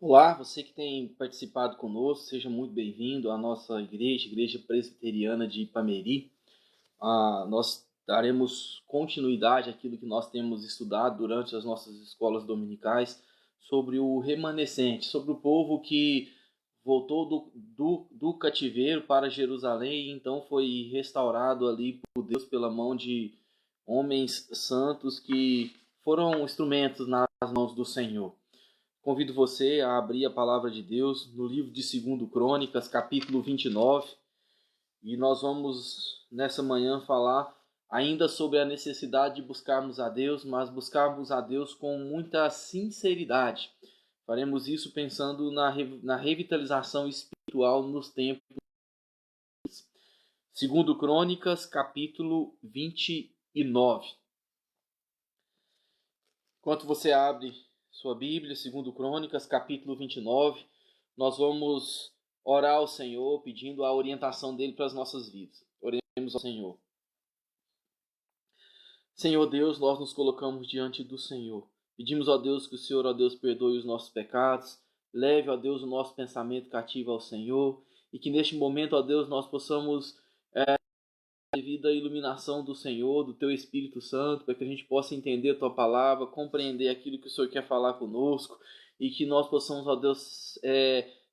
Olá, você que tem participado conosco, seja muito bem-vindo à nossa igreja, Igreja Presbiteriana de Ipameri. Nós daremos continuidade àquilo que nós temos estudado durante as nossas escolas dominicais sobre o remanescente, sobre o povo que voltou do cativeiro para Jerusalém e então foi restaurado ali por Deus pela mão de homens santos que foram instrumentos nas mãos do Senhor. Convido você a abrir a palavra de Deus no livro de 2 Crônicas, capítulo 29, e nós vamos nessa manhã falar ainda sobre a necessidade de buscarmos a Deus, mas buscarmos a Deus com muita sinceridade. Faremos isso pensando na revitalização espiritual nos tempos. 2 Crônicas, capítulo 29. Enquanto você abre sua Bíblia, 2 Crônicas, capítulo 29, nós vamos orar ao Senhor, pedindo a orientação dele para as nossas vidas. Oremos ao Senhor. Senhor Deus, nós nos colocamos diante do Senhor. Pedimos, ó Deus, que o Senhor, ó Deus, perdoe os nossos pecados, leve, ó Deus, o nosso pensamento cativo ao Senhor, e que neste momento, ó Deus, nós possamos devido à iluminação do Senhor, do Teu Espírito Santo, para que a gente possa entender a Tua palavra, compreender aquilo que o Senhor quer falar conosco e que nós possamos, ó Deus,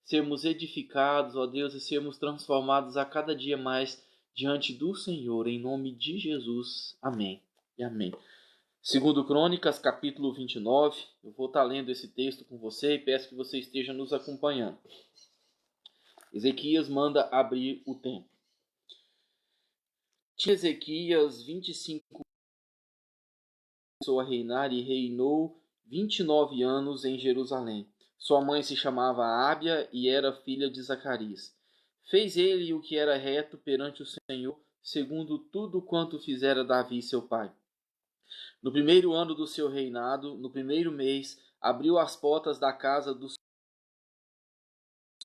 sermos edificados, ó Deus, e sermos transformados a cada dia mais diante do Senhor, em nome de Jesus. Amém e amém. 2 Crônicas, capítulo 29, eu vou estar lendo esse texto com você e peço que você esteja nos acompanhando. Ezequias manda abrir o templo. Tinha Ezequias 25 anos, começou a reinar e reinou 29 anos em Jerusalém. Sua mãe se chamava Ábia e era filha de Zacarias. Fez ele o que era reto perante o Senhor, segundo tudo quanto fizera Davi seu pai. No primeiro ano do seu reinado, no primeiro mês, abriu as portas da casa do Senhor.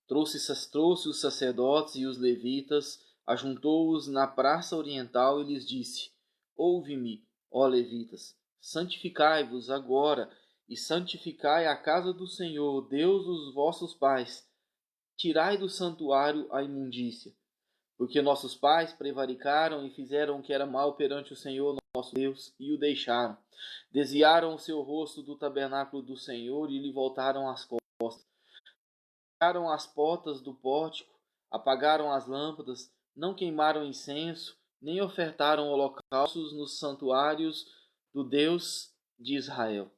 Trouxe os sacerdotes e os levitas, ajuntou-os na praça oriental e lhes disse: Ouve-me, ó levitas, santificai-vos agora e santificai a casa do Senhor, Deus dos vossos pais. Tirai do santuário a imundícia, porque nossos pais prevaricaram e fizeram o que era mal perante o Senhor nosso Deus e o deixaram. Desviaram o seu rosto do tabernáculo do Senhor e lhe voltaram as costas. Fecharam as portas do pórtico, apagaram as lâmpadas, não queimaram incenso, nem ofertaram holocaustos nos santuários do Deus de Israel.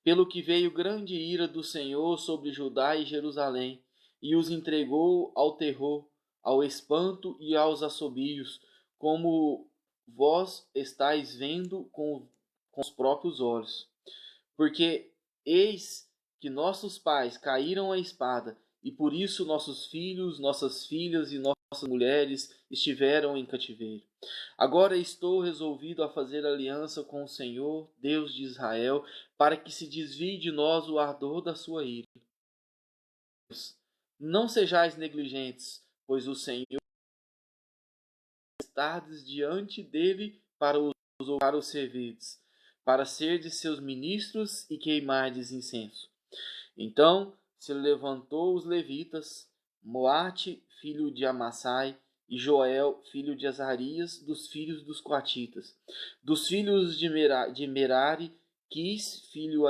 Pelo que veio grande ira do Senhor sobre Judá e Jerusalém, e os entregou ao terror, ao espanto e aos assobios, como vós estáis vendo com os próprios olhos. Porque eis que nossos pais caíram à espada, e por isso nossos filhos, nossas filhas e nossas mulheres estiveram em cativeiro. Agora estou resolvido a fazer aliança com o Senhor, Deus de Israel, para que se desvie de nós o ardor da sua ira. Não sejais negligentes, pois o Senhor estardes diante dele para os servirdes, para serdes seus ministros e queimardes incenso. Então se levantou os levitas, Moate, filho de Amassai, e Joel, filho de Azarias, dos filhos dos coatitas. Dos filhos de Merari, Quis, filho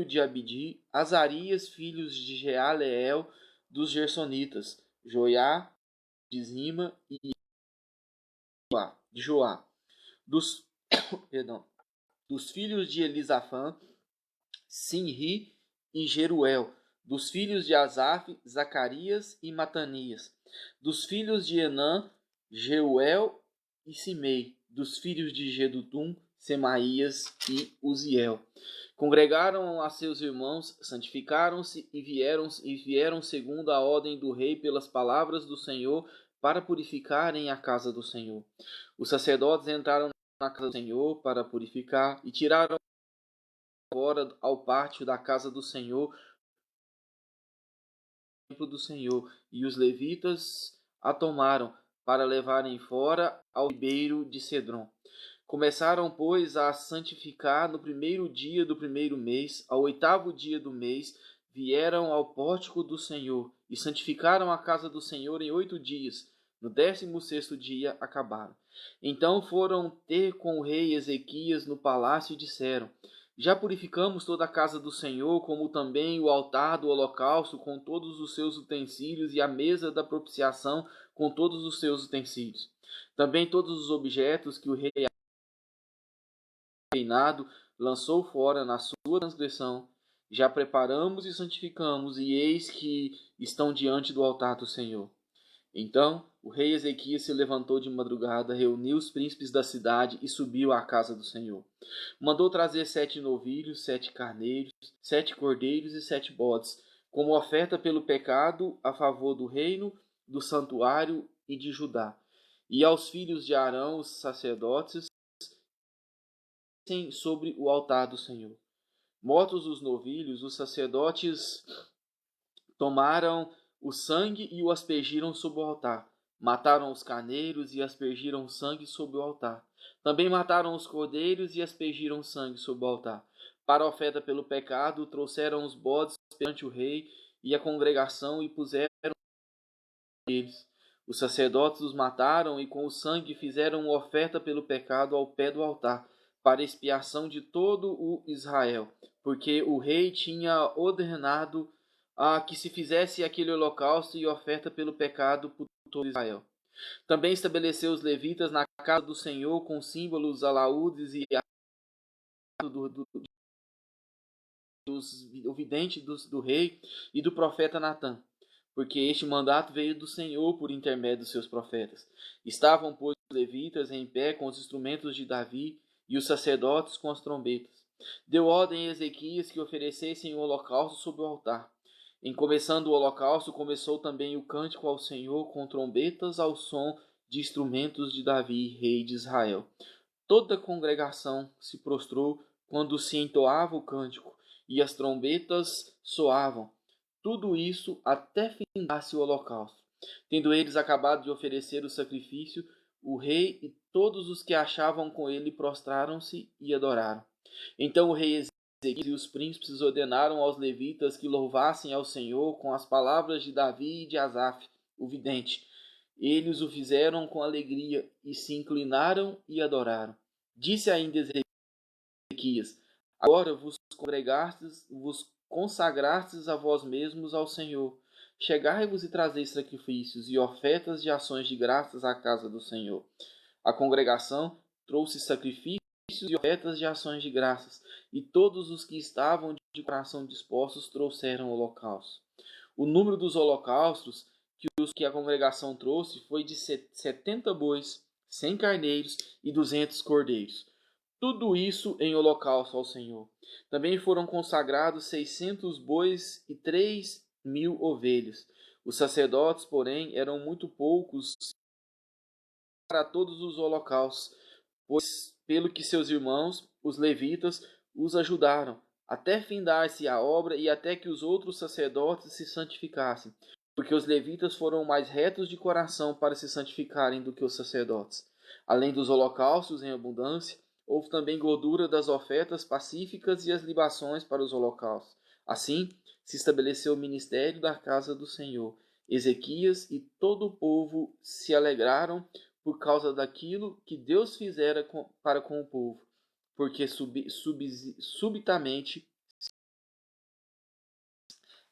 de Abdi, Azarias, filhos de Jealeel, dos Gersonitas, Joiá, de Zima e de Joá. Dos, dos filhos de Elisafã, Sinri e Jeruel. Dos filhos de Asaf, Zacarias e Matanias. Dos filhos de Enã, Jeuel e Simei. Dos filhos de Jedutum, Semaías e Uziel. Congregaram a seus irmãos, santificaram-se e vieram segundo a ordem do rei pelas palavras do Senhor para purificarem a casa do Senhor. Os sacerdotes entraram na casa do Senhor para purificar e tiraram agora ao pátio da casa do Senhor, templo do Senhor, e os levitas a tomaram para levarem fora ao ribeiro de Cedron. Começaram, pois, a santificar no primeiro dia do primeiro mês, ao 8º dia do mês, vieram ao pórtico do Senhor e santificaram a casa do Senhor em 8 dias. No 16º dia acabaram. Então foram ter com o rei Ezequias no palácio e disseram: já purificamos toda a casa do Senhor, como também o altar do holocausto com todos os seus utensílios e a mesa da propiciação com todos os seus utensílios. Também todos os objetos que o rei reinado lançou fora na sua transgressão, já preparamos e santificamos, e eis que estão diante do altar do Senhor. Então o rei Ezequias se levantou de madrugada, reuniu os príncipes da cidade e subiu à casa do Senhor. Mandou trazer 7 novilhos, 7 carneiros, 7 cordeiros e 7 bodes, como oferta pelo pecado a favor do reino, do santuário e de Judá. E aos filhos de Arão, os sacerdotes, sobre o altar do Senhor. Mortos os novilhos, os sacerdotes tomaram o sangue e o aspergiram sobre o altar. Mataram os carneiros e aspergiram sangue sobre o altar. Também mataram os cordeiros e aspergiram sangue sobre o altar. Para a oferta pelo pecado, trouxeram os bodes perante o rei e a congregação e puseram eles. Os sacerdotes os mataram e com o sangue fizeram uma oferta pelo pecado ao pé do altar, para expiação de todo o Israel, porque o rei tinha ordenado que se fizesse aquele holocausto e oferta pelo pecado por todo Israel. Também estabeleceu os levitas na casa do Senhor com símbolos, alaúdes e o vidente do rei e do profeta Natã, porque este mandato veio do Senhor por intermédio dos seus profetas. Estavam, pois, os levitas em pé com os instrumentos de Davi e os sacerdotes com as trombetas. Deu ordem a Ezequias que oferecessem o holocausto sobre o altar. Em começando o holocausto, começou também o cântico ao Senhor com trombetas ao som de instrumentos de Davi, rei de Israel. Toda a congregação se prostrou quando se entoava o cântico, e as trombetas soavam. Tudo isso até findar-se o holocausto. Tendo eles acabado de oferecer o sacrifício, o rei e todos os que achavam com ele prostraram-se e adoraram. Então o rei Ezequias e os príncipes ordenaram aos levitas que louvassem ao Senhor com as palavras de Davi e de Asaf, o vidente. Eles o fizeram com alegria e se inclinaram e adoraram. Disse ainda Ezequias: agora vos consagrastes a vós mesmos ao Senhor. Chegai-vos e trazei sacrifícios e ofertas de ações de graças à casa do Senhor. A congregação trouxe sacrifícios e ofertas de ações de graças, e todos os que estavam de coração dispostos trouxeram holocaustos. O número dos holocaustos que a congregação trouxe foi de 70 bois, 100 carneiros e 200 cordeiros. Tudo isso em holocausto ao Senhor. Também foram consagrados 600 bois e 3.000 ovelhas. Os sacerdotes, porém, eram muito poucos para todos os holocaustos, pois pelo que seus irmãos, os levitas, os ajudaram, até findar-se a obra e até que os outros sacerdotes se santificassem, porque os levitas foram mais retos de coração para se santificarem do que os sacerdotes. Além dos holocaustos em abundância, houve também gordura das ofertas pacíficas e as libações para os holocaustos. Assim, se estabeleceu o ministério da casa do Senhor. Ezequias e todo o povo se alegraram por causa daquilo que Deus fizera para com o povo, porque subitamente...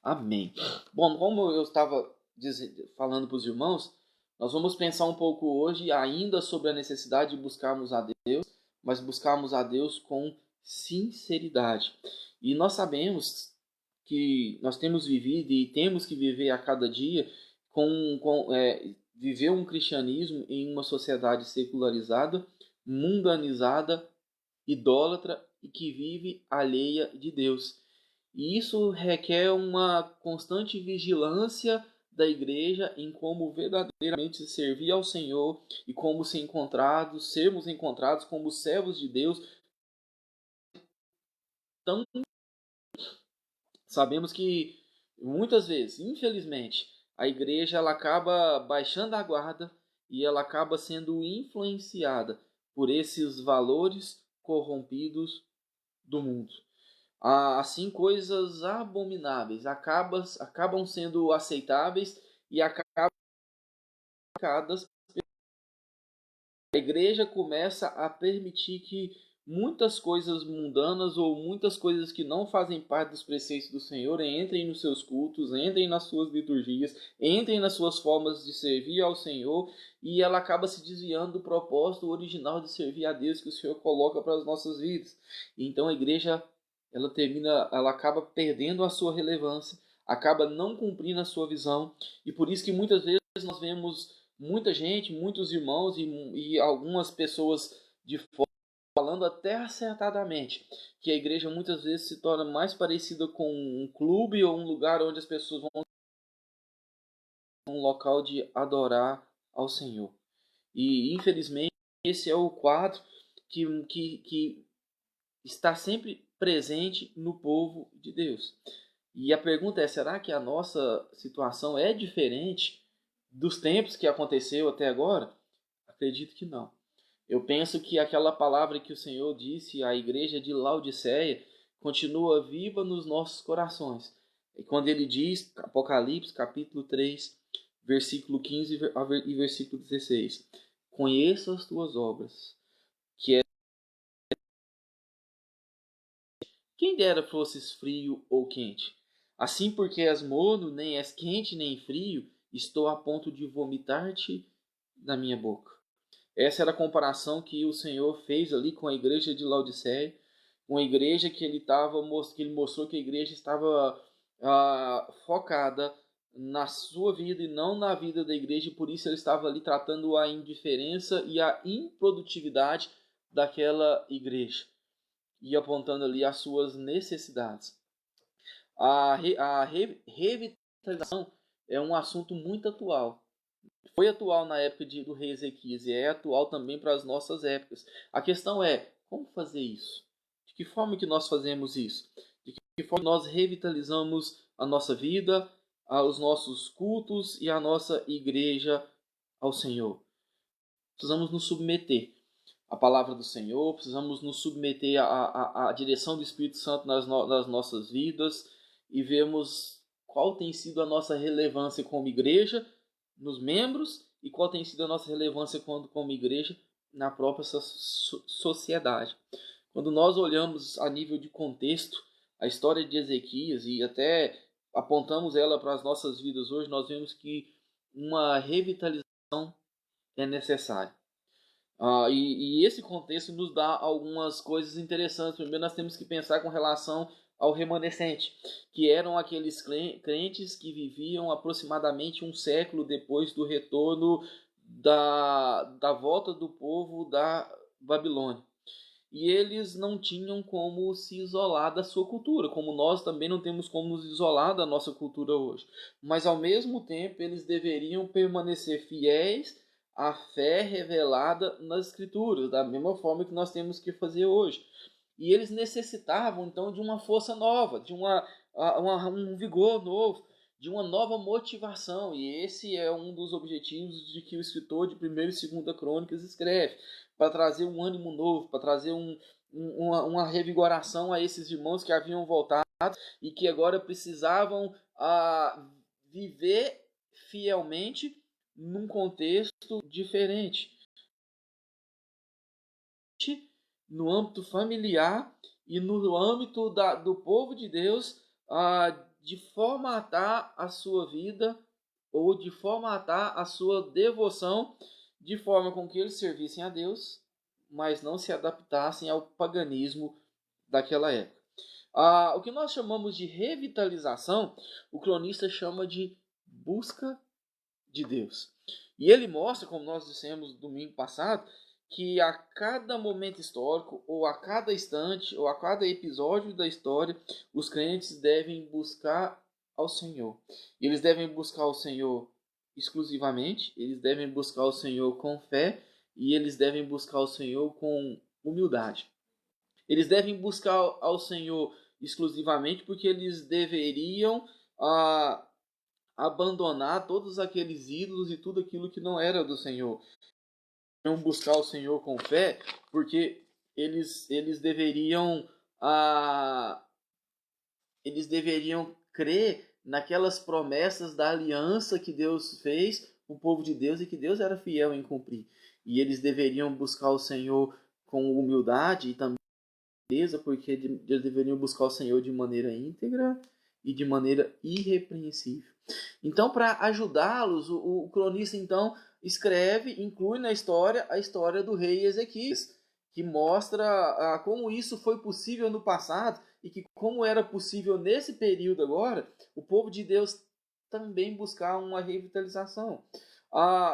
Amém. Bom, como eu estava falando para os irmãos, nós vamos pensar um pouco hoje ainda sobre a necessidade de buscarmos a Deus, mas buscarmos a Deus com sinceridade. E nós sabemos que nós temos vivido e temos que viver a cada dia viver um cristianismo em uma sociedade secularizada, mundanizada, idólatra e que vive alheia de Deus. E isso requer uma constante vigilância da igreja em como verdadeiramente servir ao Senhor e como sermos encontrados como servos de Deus. Então, sabemos que muitas vezes, infelizmente, a igreja ela acaba baixando a guarda e ela acaba sendo influenciada por esses valores corrompidos do mundo. Assim, coisas abomináveis acabam sendo aceitáveis e acabam marcadas. A igreja começa a permitir que muitas coisas mundanas ou muitas coisas que não fazem parte dos preceitos do Senhor entrem nos seus cultos, entrem nas suas liturgias, entrem nas suas formas de servir ao Senhor, e ela acaba se desviando do propósito original de servir a Deus que o Senhor coloca para as nossas vidas. Então a igreja ela acaba perdendo a sua relevância, acaba não cumprindo a sua visão, e por isso que muitas vezes nós vemos muita gente, muitos irmãos e algumas pessoas de fora falando até acertadamente que a igreja muitas vezes se torna mais parecida com um clube ou um lugar onde as pessoas vão um local de adorar ao Senhor. E infelizmente esse é o quadro que está sempre presente no povo de Deus. E a pergunta é: será que a nossa situação é diferente dos tempos que aconteceu até agora? Acredito que não. Eu penso que aquela palavra que o Senhor disse à igreja de Laodiceia continua viva nos nossos corações. E quando ele diz, Apocalipse capítulo 3, versículo 15 e versículo 16: conheço as tuas obras, que é quem dera fosses frio ou quente. Assim, porque és morno, nem és quente nem frio, estou a ponto de vomitar-te da minha boca. Essa era a comparação que o Senhor fez ali com a igreja de Laodiceia, uma igreja que ele mostrou que a igreja estava focada na sua vida e não na vida da igreja, e por isso ele estava ali tratando a indiferença e a improdutividade daquela igreja e apontando ali as suas necessidades. A revitalização é um assunto muito atual. Foi atual na época do rei Ezequias e é atual também para as nossas épocas. A questão é, como fazer isso? De que forma que nós fazemos isso? De que forma nós revitalizamos a nossa vida, os nossos cultos e a nossa igreja ao Senhor? Precisamos nos submeter à palavra do Senhor, precisamos nos submeter à direção do Espírito Santo nas nossas vidas e vermos qual tem sido a nossa relevância como igreja, nos membros, e qual tem sido a nossa relevância como igreja na própria sociedade. Quando nós olhamos a nível de contexto a história de Ezequias e até apontamos ela para as nossas vidas hoje, nós vemos que uma revitalização é necessária. E esse contexto nos dá algumas coisas interessantes. Primeiro, nós temos que pensar com relação ao remanescente, que eram aqueles crentes que viviam aproximadamente um século depois do retorno da volta do povo da Babilônia. E eles não tinham como se isolar da sua cultura, como nós também não temos como nos isolar da nossa cultura hoje. Mas ao mesmo tempo, eles deveriam permanecer fiéis à fé revelada nas Escrituras, da mesma forma que nós temos que fazer hoje. E eles necessitavam então de uma força nova, de um vigor novo, de uma nova motivação. E esse é um dos objetivos de que o escritor de 1ª e 2ª Crônicas escreve, para trazer um ânimo novo, para trazer uma revigoração a esses irmãos que haviam voltado e que agora precisavam viver fielmente num contexto diferente, no âmbito familiar e no âmbito do povo de Deus, de formatar a sua vida ou de formatar a sua devoção de forma com que eles servissem a Deus, mas não se adaptassem ao paganismo daquela época. O que nós chamamos de revitalização, o cronista chama de busca de Deus. E ele mostra, como nós dissemos no domingo passado, que a cada momento histórico, ou a cada instante, ou a cada episódio da história, os crentes devem buscar ao Senhor. Eles devem buscar o Senhor exclusivamente, eles devem buscar o Senhor com fé, e eles devem buscar o Senhor com humildade. Eles devem buscar ao Senhor exclusivamente porque eles deveriam abandonar todos aqueles ídolos e tudo aquilo que não era do Senhor. Deveriam buscar o Senhor com fé porque eles deveriam eles deveriam crer naquelas promessas da aliança que Deus fez com o povo de Deus e que Deus era fiel em cumprir. E eles deveriam buscar o Senhor com humildade e também beleza, porque eles deveriam buscar o Senhor de maneira íntegra e de maneira irrepreensível. Então, para ajudá-los, o cronista então escreve, inclui na história a história do rei Ezequias, que mostra como isso foi possível no passado e que como era possível nesse período agora, o povo de Deus também buscar uma revitalização.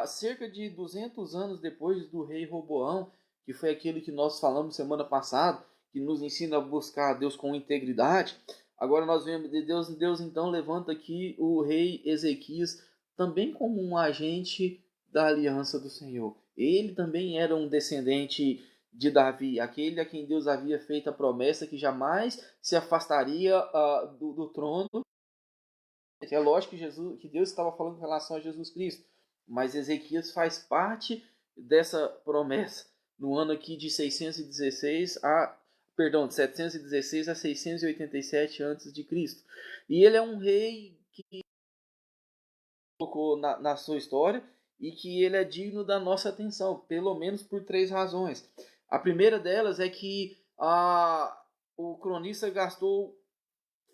Cerca de 200 anos depois do rei Roboão, que foi aquele que nós falamos semana passada, que nos ensina a buscar a Deus com integridade, agora nós vemos de Deus então levanta aqui o rei Ezequias também como um agente da aliança do Senhor. Ele também era um descendente de Davi, aquele a quem Deus havia feito a promessa que jamais se afastaria do trono. É lógico que Deus estava falando em relação a Jesus Cristo, mas Ezequias faz parte dessa promessa. No ano aqui de 716 a 687 a.C. E ele é um rei que colocou na sua história e que ele é digno da nossa atenção, pelo menos por 3 razões. A primeira delas é que o cronista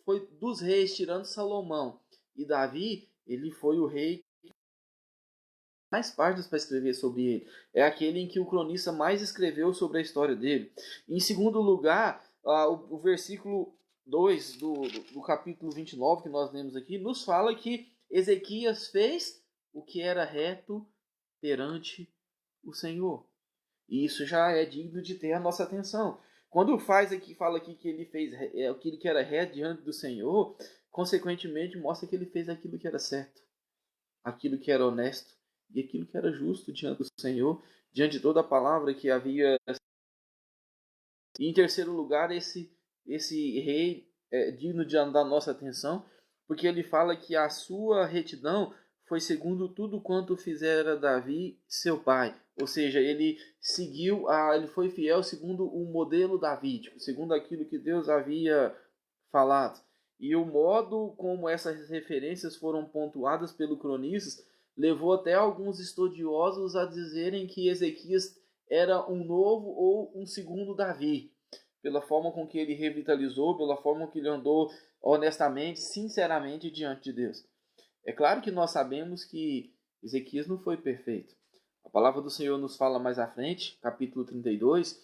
foi dos reis, tirando Salomão e Davi, ele foi o rei mais páginas para escrever sobre ele. É aquele em que o cronista mais escreveu sobre a história dele. Em segundo lugar, o versículo 2 do capítulo 29 que nós lemos aqui, nos fala que Ezequias fez o que era reto perante o Senhor. E isso já é digno de ter a nossa atenção. Quando fala aqui que ele fez aquilo que era reto diante do Senhor, consequentemente mostra que ele fez aquilo que era certo, aquilo que era honesto e aquilo que era justo diante do Senhor, diante de toda a palavra que havia. E em terceiro lugar, esse rei é digno da nossa atenção, porque ele fala que a sua retidão foi segundo tudo quanto fizera Davi, seu pai. Ou seja, ele ele foi fiel segundo o modelo davídico, segundo aquilo que Deus havia falado. E o modo como essas referências foram pontuadas pelo cronista levou até alguns estudiosos a dizerem que Ezequias era um novo ou um segundo Davi, pela forma com que ele revitalizou, pela forma com que ele andou honestamente, sinceramente diante de Deus. É claro que nós sabemos que Ezequias não foi perfeito. A palavra do Senhor nos fala mais à frente, capítulo 32,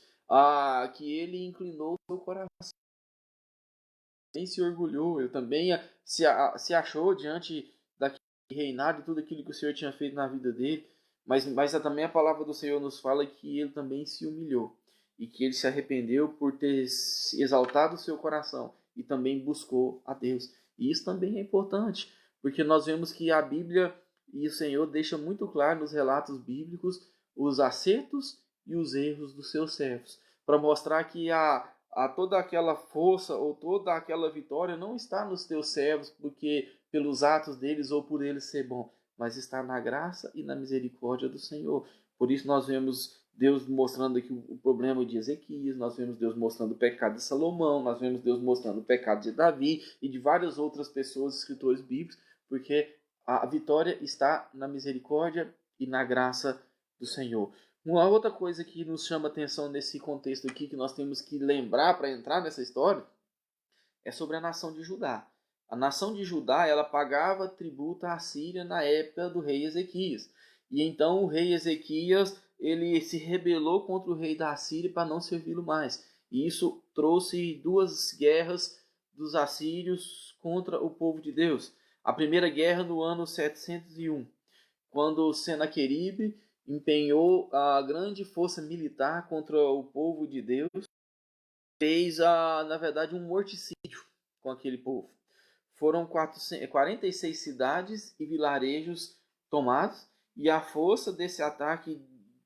que ele inclinou o seu coração. Também se orgulhou, ele também se achou diante daquele reinado e tudo aquilo que o Senhor tinha feito na vida dele, mas também a palavra do Senhor nos fala que ele também se humilhou e que ele se arrependeu por ter exaltado o seu coração e também buscou a Deus. E isso também é importante, porque nós vemos que a Bíblia e o Senhor deixa muito claro nos relatos bíblicos os acertos e os erros dos seus servos, para mostrar que toda aquela força ou toda aquela vitória não está nos teus servos porque pelos atos deles ou por eles ser bom, mas está na graça e na misericórdia do Senhor. Por isso nós vemos Deus mostrando aqui o problema de Ezequias, nós vemos Deus mostrando o pecado de Salomão, nós vemos Deus mostrando o pecado de Davi e de várias outras pessoas, escritores bíblicos, porque a vitória está na misericórdia e na graça do Senhor. Uma outra coisa que nos chama atenção nesse contexto aqui, que nós temos que lembrar para entrar nessa história, é sobre a nação de Judá. A nação de Judá, ela pagava tributo à Síria na época do rei Ezequias. E então o rei Ezequias, ele se rebelou contra o rei da Síria para não servi-lo mais. E isso trouxe 2 guerras dos assírios contra o povo de Deus. A primeira guerra no ano 701, quando Senaqueribe empenhou a grande força militar contra o povo de Deus, fez, na verdade, um morticídio com aquele povo. Foram 46 cidades e vilarejos tomados, e a força desse ataque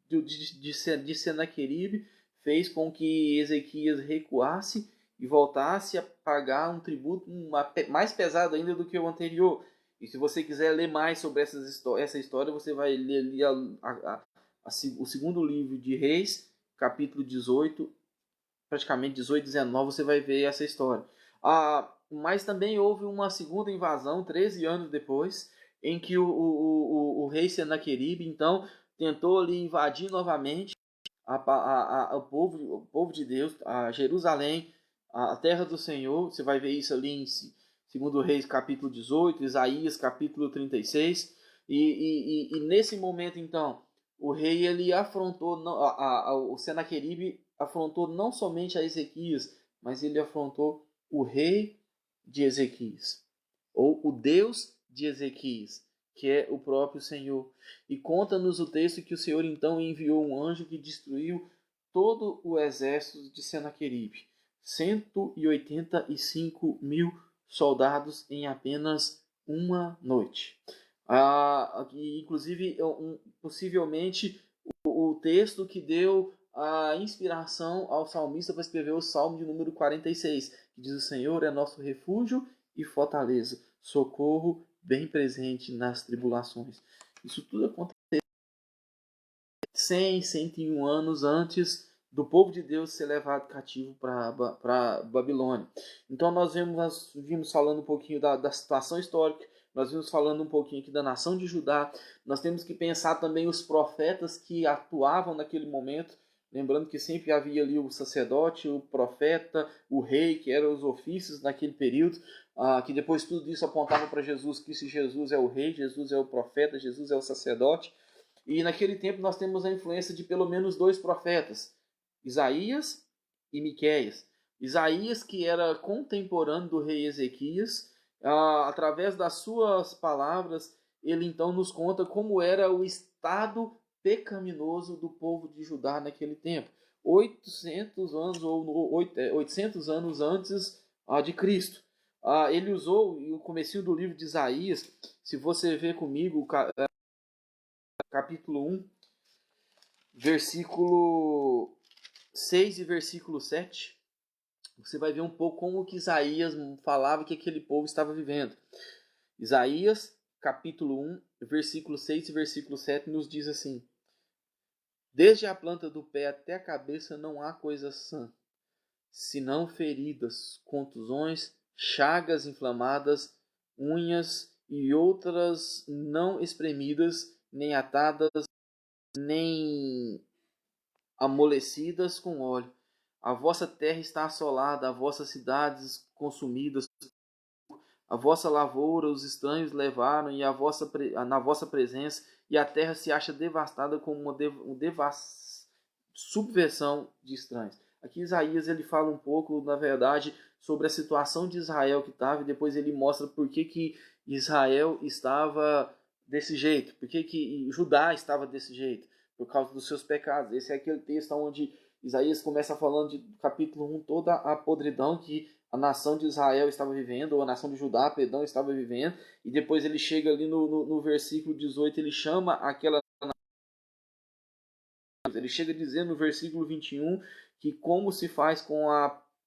de Senaqueribe fez com que Ezequias recuasse e voltasse a pagar um tributo mais pesado ainda do que o anterior. E se você quiser ler mais sobre essa história, você vai ler o segundo livro de Reis, capítulo 18, praticamente 18 e 19, você vai ver essa história. Mas também houve uma segunda invasão, 13 anos depois, em que o rei Senaqueribe, então, tentou ali invadir novamente o povo de Deus, a Jerusalém, a terra do Senhor. Você vai ver isso ali em 2 Reis capítulo 18, Isaías capítulo 36. E nesse momento, então, o rei ele afrontou, o Senaqueribe afrontou não somente a Ezequias, mas ele afrontou o rei de Ezequias, ou o Deus de Ezequias, que é o próprio Senhor. E conta-nos o texto que o Senhor então enviou um anjo que destruiu todo o exército de Senaqueribe, 185 mil soldados em apenas uma noite. Inclusive, possivelmente, o texto que deu a inspiração ao salmista para escrever o Salmo de número 46, que diz: o Senhor é nosso refúgio e fortaleza, socorro bem presente nas tribulações. Isso tudo aconteceu 101 anos antes do povo de Deus ser levado cativo para Babilônia. Então nós vimos falando um pouquinho da situação histórica, nós vimos falando um pouquinho aqui da nação de Judá. Nós temos que pensar também os profetas que atuavam naquele momento, lembrando que sempre havia ali o sacerdote, o profeta, o rei, que eram os ofícios naquele período, que depois tudo isso apontava para Jesus, que Jesus é o rei, Jesus é o profeta, Jesus é o sacerdote. E naquele tempo nós temos a influência de pelo menos 2 profetas, Isaías e Miqueias. Isaías, que era contemporâneo do rei Ezequias, através das suas palavras, ele então nos conta como era o estado pecaminoso do povo de Judá naquele tempo. 800 anos ou 800 anos antes de Cristo. Ele usou, no comecinho do livro de Isaías, se você ver comigo, capítulo 1, versículo 6 e versículo 7, você vai ver um pouco como que Isaías falava que aquele povo estava vivendo. Isaías, capítulo 1, versículo 6 e versículo 7 nos diz assim: desde a planta do pé até a cabeça não há coisa sã, senão feridas, contusões, chagas inflamadas, unhas e outras não espremidas, nem atadas, nem amolecidas com óleo. A vossa terra está assolada, as vossas cidades consumidas, a vossa lavoura os estranhos levaram e na vossa presença, e a terra se acha devastada como uma subversão de estranhos. Aqui Isaías ele fala um pouco, na verdade, sobre a situação de Israel que estava, e depois ele mostra por que Israel estava desse jeito, por que Judá estava desse jeito, por causa dos seus pecados. Esse é aquele texto onde Isaías começa falando de capítulo 1, toda a podridão que a nação de Israel estava vivendo, ou a nação de Judá, perdão, estava vivendo, e depois ele chega ali no versículo 18, ele chama aquela... Ele chega a dizer no versículo 21 que como se faz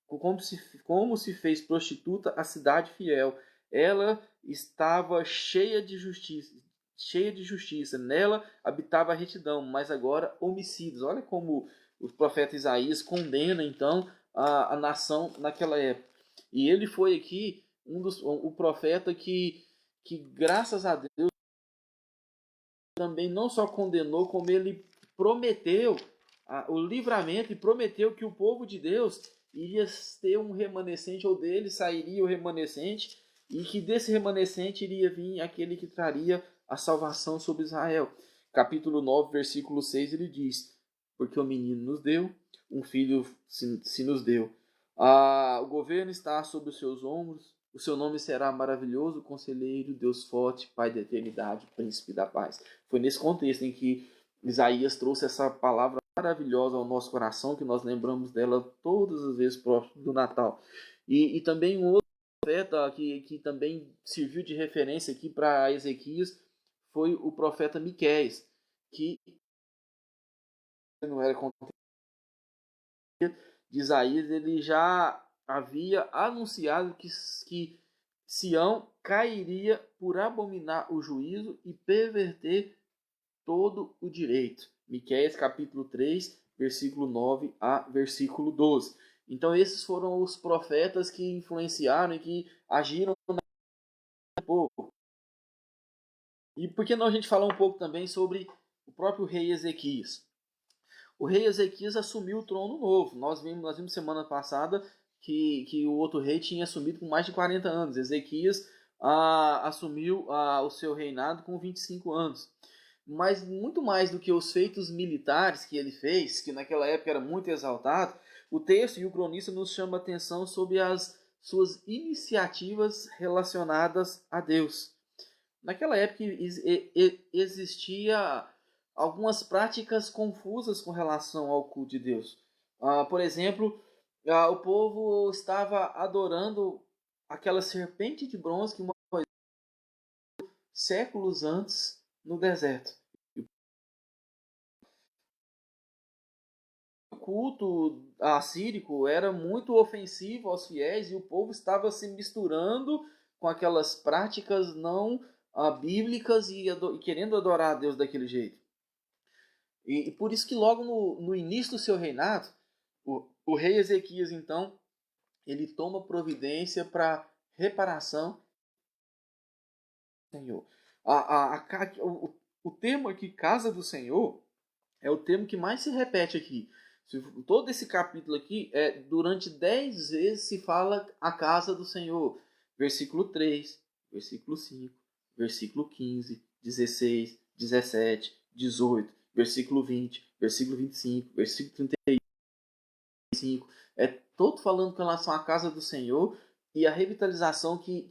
como se fez prostituta a cidade fiel. Ela estava cheia de justiça, nela habitava a retidão, mas agora homicídios. Olha como o profeta Isaías condena então a nação naquela época. E ele foi aqui o profeta que graças a Deus também não só condenou, como ele prometeu o livramento e prometeu que o povo de Deus iria ter um remanescente, ou dele sairia o remanescente, e que desse remanescente iria vir aquele que traria a salvação sobre Israel. Capítulo 9, versículo 6, ele diz: porque o menino nos deu, um filho se nos deu. O governo está sobre os seus ombros, o seu nome será maravilhoso, conselheiro, Deus forte, Pai da eternidade, príncipe da paz. Foi nesse contexto em que Isaías trouxe essa palavra maravilhosa ao nosso coração, que nós lembramos dela todas as vezes próximo do Natal. E também um outro profeta que também serviu de referência aqui para Ezequias foi o profeta Miqueias, que não era de Isaías, ele já havia anunciado que Sião cairia por abominar o juízo e perverter todo o direito. Miqueias capítulo 3, versículo 9 a versículo 12. Então esses foram os profetas que influenciaram e que agiram no povo. E por que não a gente falar um pouco também sobre o próprio rei Ezequias? O rei Ezequias assumiu o trono novo. Nós vimos semana passada que o outro rei tinha assumido com mais de 40 anos. Ezequias assumiu o seu reinado com 25 anos. Mas muito mais do que os feitos militares que ele fez, que naquela época era muito exaltado, o texto e o cronista nos chama a atenção sobre as suas iniciativas relacionadas a Deus. Naquela época existia algumas práticas confusas com relação ao culto de Deus. Por exemplo, o povo estava adorando aquela serpente de bronze que morreu séculos antes no deserto. O culto assírico era muito ofensivo aos fiéis e o povo estava se misturando com aquelas práticas não bíblicas e querendo adorar a Deus daquele jeito. E por isso que logo no início do seu reinado, o rei Ezequias, então, ele toma providência para reparação do Senhor. O termo aqui, casa do Senhor, é o termo que mais se repete aqui. Todo esse capítulo aqui, durante 10 vezes se fala a casa do Senhor. Versículo 3, versículo 5, versículo 15, 16, 17, 18, versículo 20, versículo 25, versículo 35. É todo falando com relação à casa do Senhor e a revitalização que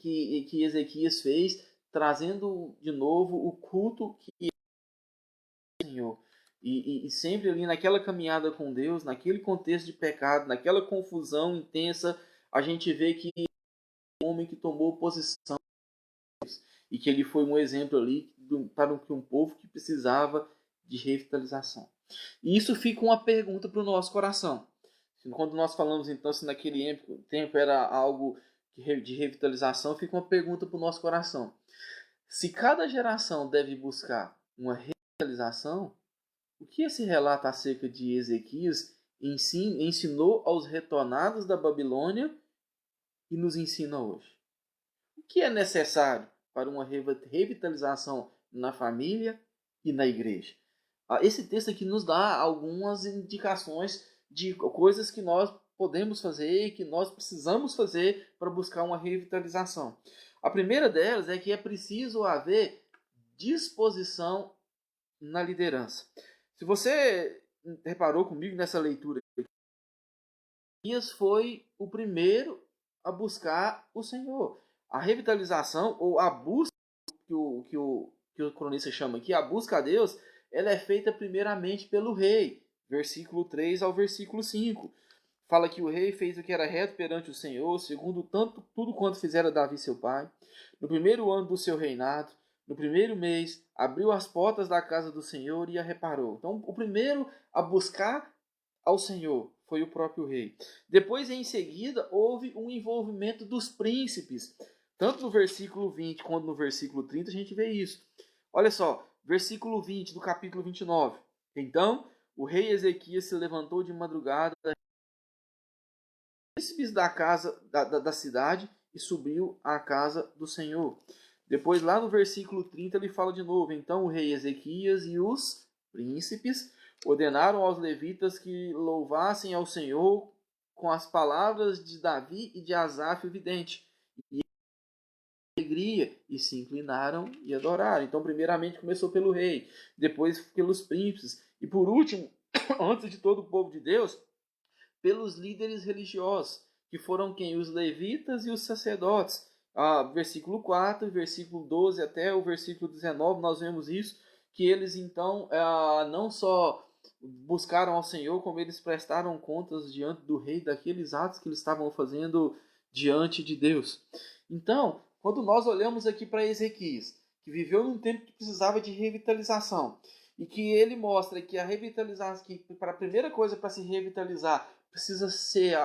Ezequias fez, trazendo de novo o culto que é o Senhor. E sempre ali naquela caminhada com Deus, naquele contexto de pecado, naquela confusão intensa, a gente vê que um homem que tomou posição e que ele foi um exemplo ali para um povo que precisava de revitalização. E isso fica uma pergunta para o nosso coração. Quando nós falamos então se naquele tempo era algo de revitalização, fica uma pergunta para o nosso coração. Se cada geração deve buscar uma revitalização, o que esse relato acerca de Ezequias ensinou aos retornados da Babilônia e nos ensina hoje? O que é necessário para uma revitalização na família e na igreja? Esse texto aqui nos dá algumas indicações de coisas que nós podemos fazer e que nós precisamos fazer para buscar uma revitalização. A primeira delas é que é preciso haver disposição na liderança. Se você reparou comigo nessa leitura, Ezequias foi o primeiro a buscar o Senhor. A revitalização ou a busca que o cronista chama aqui, a busca a Deus, ela é feita primeiramente pelo rei. Versículo 3 ao versículo 5. Fala que o rei fez o que era reto perante o Senhor, segundo tudo quanto fizera Davi seu pai. No primeiro ano do seu reinado, no primeiro mês, abriu as portas da casa do Senhor e a reparou. Então, o primeiro a buscar ao Senhor foi o próprio rei. Depois, em seguida, houve um envolvimento dos príncipes. Tanto no versículo 20 quanto no versículo 30 a gente vê isso. Olha só, versículo 20 do capítulo 29. Então, o rei Ezequias se levantou de madrugada, príncipes da casa da cidade, e subiu à casa do Senhor. Depois, lá no versículo 30, ele fala de novo. Então o rei Ezequias e os príncipes ordenaram aos levitas que louvassem ao Senhor com as palavras de Davi e de Asaf o vidente. E alegria, e se inclinaram e adoraram. Então, primeiramente começou pelo rei, depois pelos príncipes, e por último, antes de todo o povo de Deus, pelos líderes religiosos, que foram quem? Os levitas e os sacerdotes. Versículo 4, versículo 12 até o versículo 19, nós vemos isso, que eles então não só buscaram ao Senhor, como eles prestaram contas diante do rei daqueles atos que eles estavam fazendo diante de Deus. Então, quando nós olhamos aqui para Ezequias, que viveu num tempo que precisava de revitalização, e que ele mostra que a revitalização, que para a primeira coisa para se revitalizar, precisa ser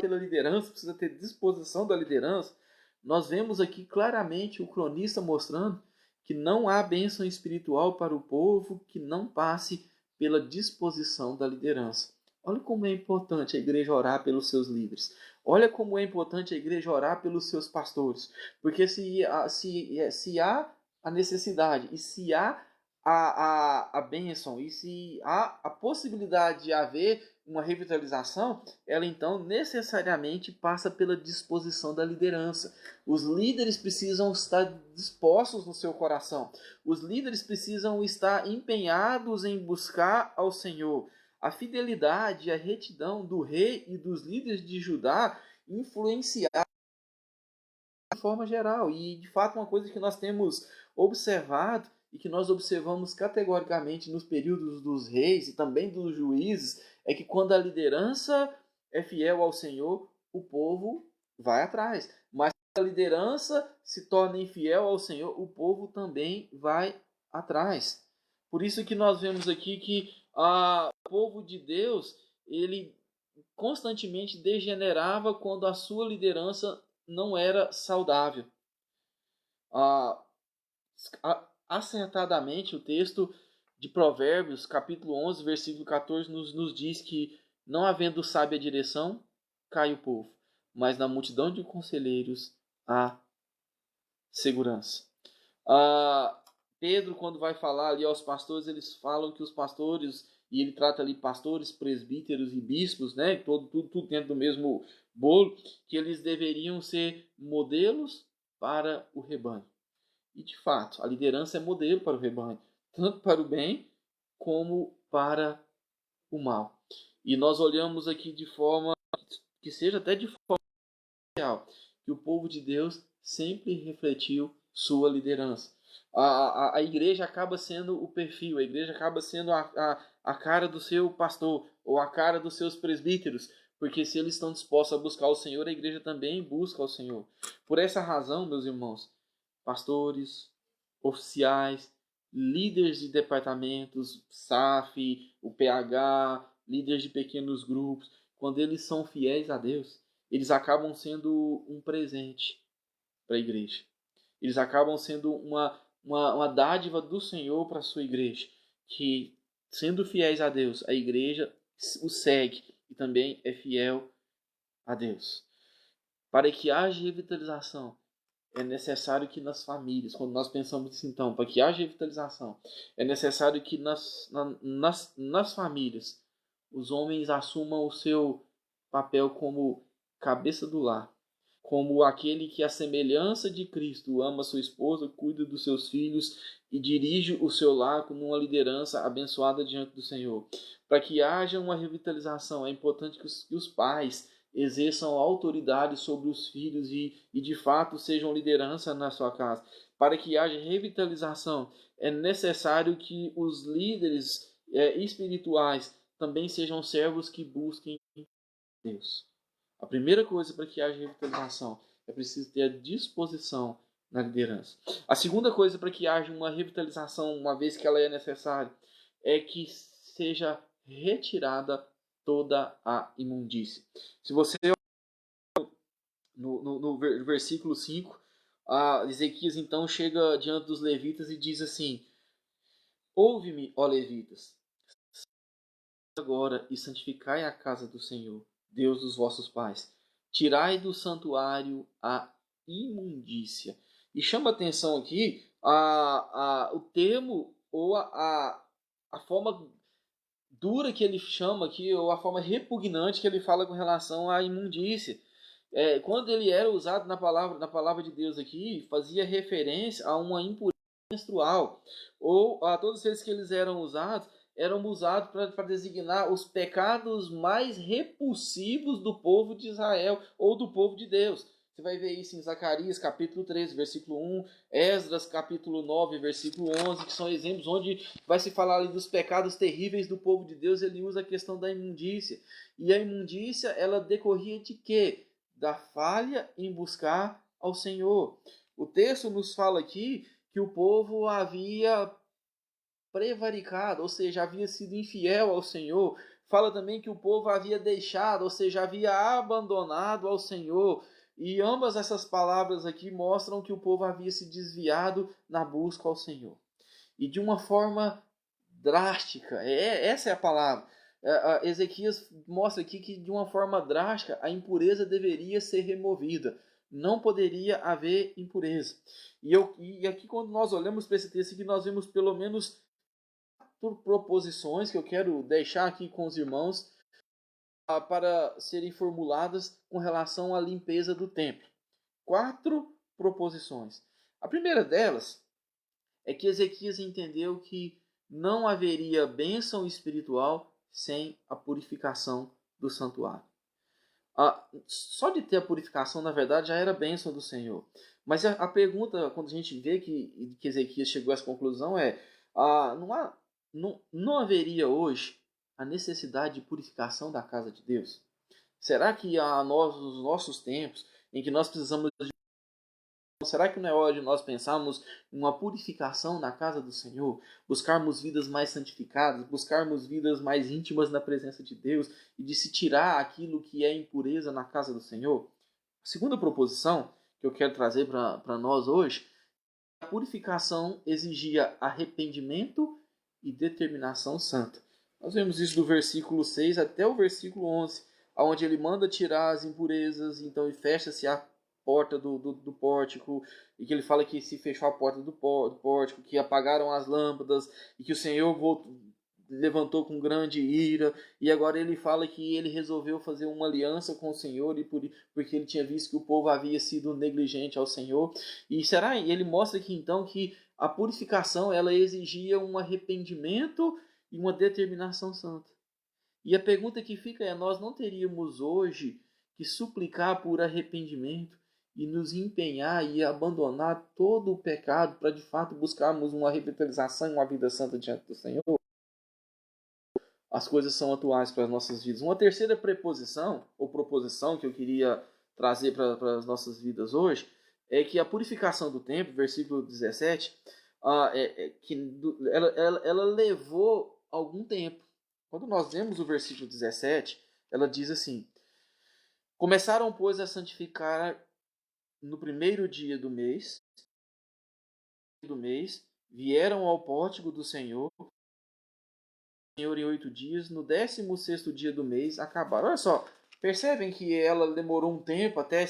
pela liderança, precisa ter disposição da liderança. Nós vemos aqui claramente o cronista mostrando que não há bênção espiritual para o povo que não passe pela disposição da liderança. Olha como é importante a igreja orar pelos seus líderes. Olha como é importante a igreja orar pelos seus pastores. Porque se há a necessidade e se há a bênção e se há a possibilidade de haver uma revitalização, ela então necessariamente passa pela disposição da liderança. Os líderes precisam estar dispostos no seu coração. Os líderes precisam estar empenhados em buscar ao Senhor. A fidelidade e a retidão do rei e dos líderes de Judá influenciaram de forma geral. E, de fato, uma coisa que nós temos observado e que nós observamos categoricamente nos períodos dos reis e também dos juízes é que quando a liderança é fiel ao Senhor, o povo vai atrás. Mas quando a liderança se torna infiel ao Senhor, o povo também vai atrás. Por isso que nós vemos aqui que o povo de Deus, ele constantemente degenerava quando a sua liderança não era saudável. Acertadamente, o texto de Provérbios, capítulo 11, versículo 14, nos diz que, não havendo sábia direção, cai o povo, mas na multidão de conselheiros há segurança. Pedro, quando vai falar ali aos pastores, eles falam que os pastores, e ele trata ali pastores, presbíteros e bispos, né, tudo dentro do mesmo bolo, que eles deveriam ser modelos para o rebanho. E, de fato, a liderança é modelo para o rebanho, tanto para o bem como para o mal. E nós olhamos aqui de forma, que seja até de forma real, que o povo de Deus sempre refletiu sua liderança. A igreja acaba sendo o perfil, a igreja acaba sendo a cara do seu pastor, ou a cara dos seus presbíteros, porque se eles estão dispostos a buscar o Senhor, a igreja também busca o Senhor. Por essa razão, meus irmãos, pastores, oficiais, líderes de departamentos, SAF, o PH, líderes de pequenos grupos, quando eles são fiéis a Deus, eles acabam sendo um presente para a igreja. Eles acabam sendo uma dádiva do Senhor para a sua igreja, que, sendo fiéis a Deus, a igreja o segue e também é fiel a Deus. Para que haja revitalização, é necessário que nas famílias, quando nós pensamos nisso então, para que haja revitalização, é necessário que nas famílias os homens assumam o seu papel como cabeça do lar, como aquele que, à semelhança de Cristo, ama sua esposa, cuida dos seus filhos e dirige o seu lar como uma liderança abençoada diante do Senhor. Para que haja uma revitalização, é importante que os pais exerçam autoridade sobre os filhos e de fato sejam liderança na sua casa. Para que haja revitalização, é necessário que os líderes espirituais também sejam servos que busquem Deus. A primeira coisa para que haja revitalização é preciso ter a disposição na liderança. A segunda coisa para que haja uma revitalização, uma vez que ela é necessária, é que seja retirada toda a imundície. Se você olhar no versículo 5, Ezequias então chega diante dos levitas e diz assim: ouve-me, ó levitas, agora e santificai a casa do Senhor, Deus dos vossos pais. Tirai do santuário a imundícia. E chama atenção aqui o termo ou a forma dura que ele chama aqui, ou a forma repugnante que ele fala com relação à imundícia. Quando ele era usado na palavra de Deus aqui, fazia referência a uma impureza menstrual, ou a todos esses que eles eram usados para designar os pecados mais repulsivos do povo de Israel ou do povo de Deus. Você vai ver isso em Zacarias capítulo 13, versículo 1, Esdras capítulo 9, versículo 11, que são exemplos onde vai se falar ali dos pecados terríveis do povo de Deus. Ele usa a questão da imundícia. E a imundícia, ela decorria de quê? Da falha em buscar ao Senhor. O texto nos fala aqui que o povo havia prevaricado, ou seja, havia sido infiel ao Senhor. Fala também que o povo havia deixado, ou seja, havia abandonado ao Senhor. E ambas essas palavras aqui mostram que o povo havia se desviado na busca ao Senhor. E de uma forma drástica, essa é a palavra. Ezequias mostra aqui que de uma forma drástica a impureza deveria ser removida. Não poderia haver impureza. E aqui quando nós olhamos para esse texto aqui, nós vemos pelo menos 4 proposições que eu quero deixar aqui com os irmãos para serem formuladas com relação à limpeza do templo. 4 proposições. A primeira delas é que Ezequias entendeu que não haveria bênção espiritual sem a purificação do santuário. Só de ter a purificação, na verdade, já era bênção do Senhor. Mas a pergunta, quando a gente vê que Ezequias chegou a essa conclusão, não haveria hoje a necessidade de purificação da casa de Deus? Será que nos nossos tempos, em que nós precisamos de... Será que não é hora de nós pensarmos em uma purificação na casa do Senhor? Buscarmos vidas mais santificadas, buscarmos vidas mais íntimas na presença de Deus e de se tirar aquilo que é impureza na casa do Senhor? A segunda proposição que eu quero trazer para nós hoje, a purificação exigia arrependimento e determinação santa. Nós vemos isso do versículo 6 até o versículo 11, onde ele manda tirar as impurezas, então fecha-se a porta do pórtico, e que ele fala que se fechou a porta do pórtico, que apagaram as lâmpadas, e que o Senhor levantou com grande ira, e agora ele fala que ele resolveu fazer uma aliança com o Senhor, porque ele tinha visto que o povo havia sido negligente ao Senhor. E ele mostra aqui então que a purificação ela exigia um arrependimento e uma determinação santa. E a pergunta que fica é: nós não teríamos hoje que suplicar por arrependimento e nos empenhar e abandonar todo o pecado para de fato buscarmos uma revitalização e uma vida santa diante do Senhor? As coisas são atuais para as nossas vidas. Uma terceira preposição ou proposição que eu queria trazer para as nossas vidas hoje é que a purificação do templo, versículo 17, ela levou algum tempo. Quando nós vemos o versículo 17, ela diz assim: começaram, pois, a santificar no primeiro dia do mês, vieram ao pórtico do Senhor, em 8 dias, no 16º dia do mês, acabaram. Olha só, percebem que ela demorou um tempo até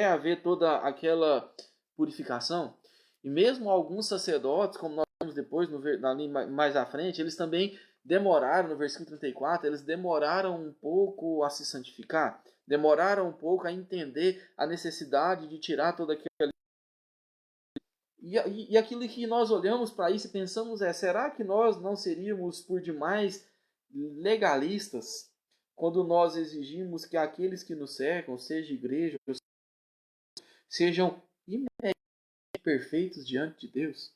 haver toda aquela purificação? E mesmo alguns sacerdotes, como nós vemos depois, ali mais à frente, eles também demoraram, no versículo 34, eles demoraram um pouco a se santificar, demoraram um pouco a entender a necessidade de tirar toda aquela... E aquilo que nós olhamos para isso e pensamos será que nós não seríamos por demais legalistas quando nós exigimos que aqueles que nos cercam, seja igreja, sejam imediatamente perfeitos diante de Deus?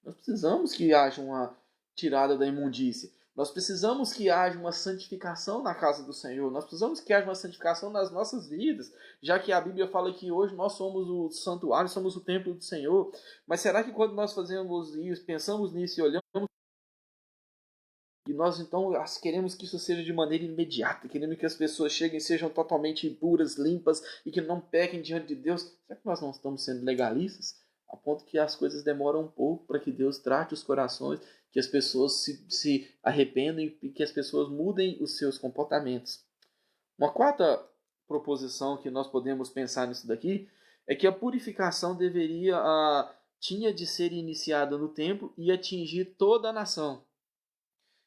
Nós precisamos que haja uma tirada da imundície. Nós precisamos que haja uma santificação na casa do Senhor. Nós precisamos que haja uma santificação nas nossas vidas, já que a Bíblia fala que hoje nós somos o santuário, somos o templo do Senhor. Mas será que quando nós fazemos isso, pensamos nisso e olhamos, e nós então queremos que isso seja de maneira imediata, queremos que as pessoas cheguem e sejam totalmente puras, limpas e que não pequem diante de Deus? Será que nós não estamos sendo legalistas? A ponto que as coisas demoram um pouco para que Deus trate os corações, que as pessoas se arrependem e que as pessoas mudem os seus comportamentos. Uma quarta proposição que nós podemos pensar nisso daqui é que a purificação tinha de ser iniciada no templo e atingir toda a nação.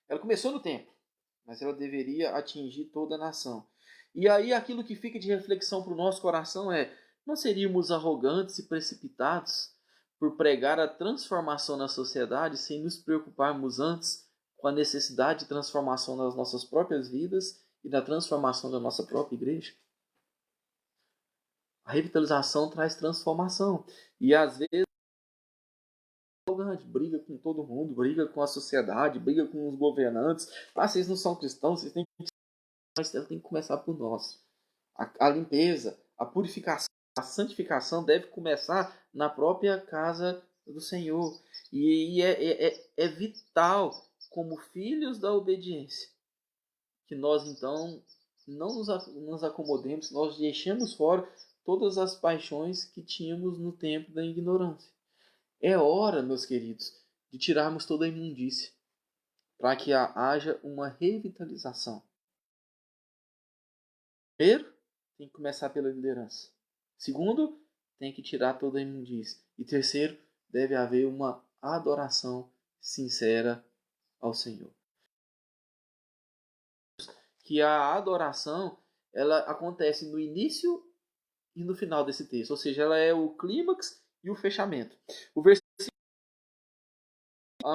Ela começou no templo, mas ela deveria atingir toda a nação. E aí aquilo que fica de reflexão para o nosso coração não seríamos arrogantes e precipitados por pregar a transformação na sociedade sem nos preocuparmos antes com a necessidade de transformação das nossas próprias vidas e da transformação da nossa própria igreja? A revitalização traz transformação. E às vezes briga com todo mundo, briga com a sociedade, briga com os governantes. Vocês não são cristãos, vocês têm que... Mas ela tem que começar por nós. A limpeza, a purificação, a santificação deve começar na própria casa do Senhor. E é vital, como filhos da obediência, que nós então não nos acomodemos, nós deixemos fora todas as paixões que tínhamos no tempo da ignorância. É hora, meus queridos, de tirarmos toda a imundície. para que haja uma revitalização. Primeiro, tem que começar pela liderança. Segundo, tem que tirar toda a imundícia. E terceiro, deve haver uma adoração sincera ao Senhor. Que a adoração, ela acontece no início e no final desse texto. Ou seja, ela é o clímax e o fechamento. O versículo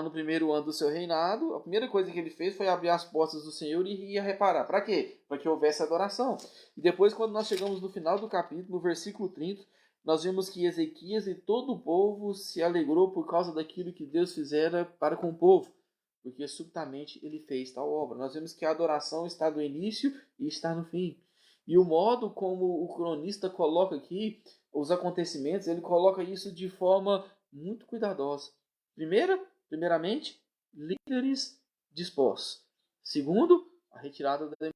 no primeiro ano do seu reinado, a primeira coisa que ele fez foi abrir as portas do Senhor e ia reparar. Para quê? Para que houvesse adoração. E depois, quando nós chegamos no final do capítulo, no versículo 30, nós vemos que Ezequias e todo o povo se alegrou por causa daquilo que Deus fizera para com o povo, porque subitamente ele fez tal obra. Nós vemos que a adoração está no início e está no fim. E o modo como o cronista coloca aqui os acontecimentos, ele coloca isso de forma muito cuidadosa. Primeiramente, líderes dispostos. Segundo, a retirada da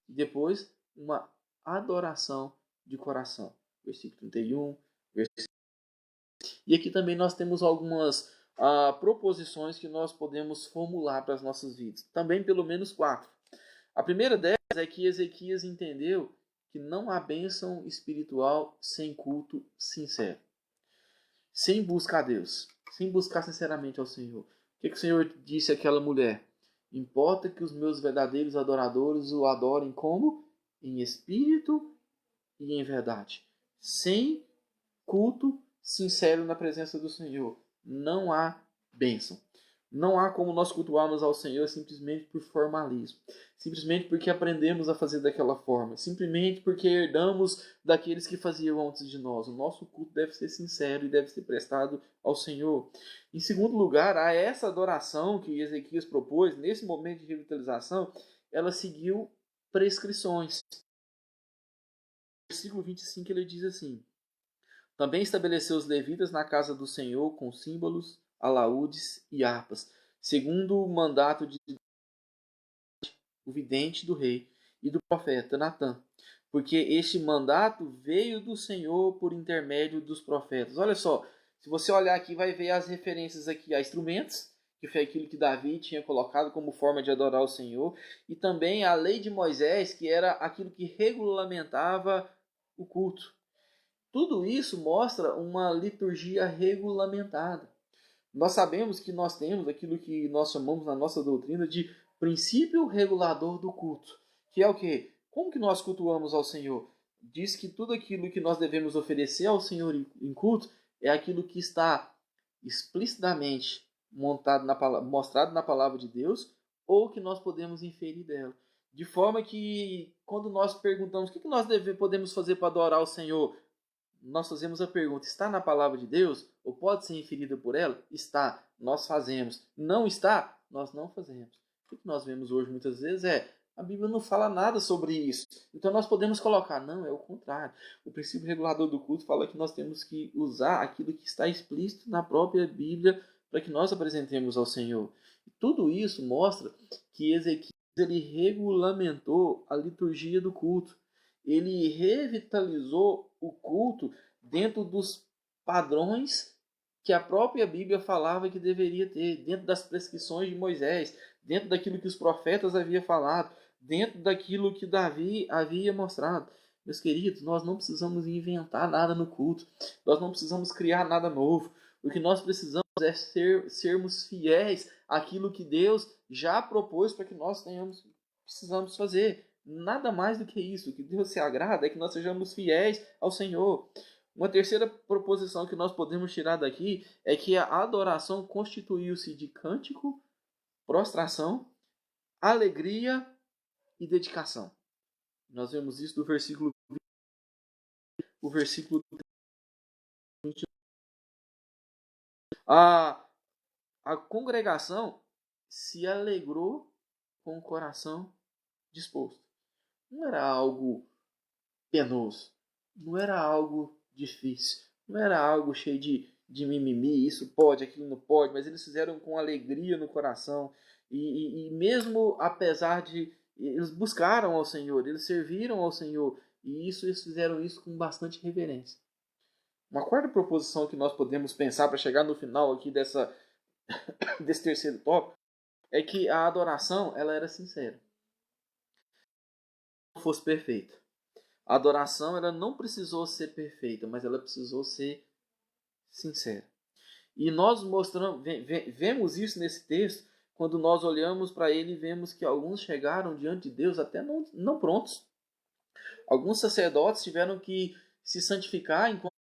e depois uma adoração de coração. Versículo 31, versículo... E aqui também nós temos algumas proposições que nós podemos formular para as nossas vidas. Também pelo menos 4. A primeira delas é que Ezequias entendeu que não há bênção espiritual sem culto sincero. Sem buscar a Deus. Sem buscar sinceramente ao Senhor. O que o Senhor disse àquela mulher? Importa que os meus verdadeiros adoradores o adorem como? Em espírito e em verdade. Sem culto sincero na presença do Senhor, não há bênção. Não há como nós cultuarmos ao Senhor simplesmente por formalismo. Simplesmente porque aprendemos a fazer daquela forma. Simplesmente porque herdamos daqueles que faziam antes de nós. O nosso culto deve ser sincero e deve ser prestado ao Senhor. Em segundo lugar, a essa adoração que Ezequias propôs, nesse momento de revitalização, ela seguiu prescrições. No versículo 25 ele diz assim: também estabeleceu os levitas na casa do Senhor com símbolos, alaúdes e harpas, segundo o mandato de o vidente do rei e do profeta Natã, porque este mandato veio do Senhor por intermédio dos profetas. Olha só, se você olhar aqui, vai ver as referências aqui a instrumentos, que foi aquilo que Davi tinha colocado como forma de adorar o Senhor, e também a lei de Moisés, que era aquilo que regulamentava o culto. Tudo isso mostra uma liturgia regulamentada. Nós sabemos que nós temos aquilo que nós chamamos na nossa doutrina de princípio regulador do culto, que é o quê? Como que nós cultuamos ao Senhor? Diz que tudo aquilo que nós devemos oferecer ao Senhor em culto é aquilo que está explicitamente mostrado na palavra de Deus ou que nós podemos inferir dela. De forma que, quando nós perguntamos o que nós podemos fazer para adorar o Senhor, nós fazemos a pergunta, está na palavra de Deus? Ou pode ser inferida por ela? Está, nós fazemos. Não está, nós não fazemos. O que nós vemos hoje muitas vezes a Bíblia não fala nada sobre isso. Então nós podemos colocar, não, é o contrário. O princípio regulador do culto fala que nós temos que usar aquilo que está explícito na própria Bíblia para que nós apresentemos ao Senhor. E tudo isso mostra que Ezequias ele regulamentou a liturgia do culto. Ele revitalizou o culto dentro dos padrões que a própria Bíblia falava que deveria ter, dentro das prescrições de Moisés, dentro daquilo que os profetas haviam falado, dentro daquilo que Davi havia mostrado. Meus queridos, nós não precisamos inventar nada no culto, nós não precisamos criar nada novo. O que nós precisamos é sermos fiéis àquilo que Deus já propôs para que nós precisamos fazer. Nada mais do que isso. O que Deus se agrada é que nós sejamos fiéis ao Senhor. Uma terceira proposição que nós podemos tirar daqui é que a adoração constituiu-se de cântico, prostração, alegria e dedicação. Nós vemos isso do versículo 20, o versículo 20. A congregação se alegrou com o coração disposto. Não era algo penoso, não era algo difícil, não era algo cheio de mimimi, isso pode, aquilo não pode, mas eles fizeram com alegria no coração, e mesmo apesar de, eles buscaram ao Senhor, eles serviram ao Senhor, e eles fizeram isso com bastante reverência. Uma quarta proposição que nós podemos pensar para chegar no final aqui desse terceiro tópico é que a adoração ela era sincera, não fosse perfeita. A adoração ela não precisou ser perfeita, mas ela precisou ser sincera. E nós mostramos, vemos isso nesse texto, quando nós olhamos para ele e vemos que alguns chegaram diante de Deus até não prontos. Alguns sacerdotes tiveram que se santificar enquanto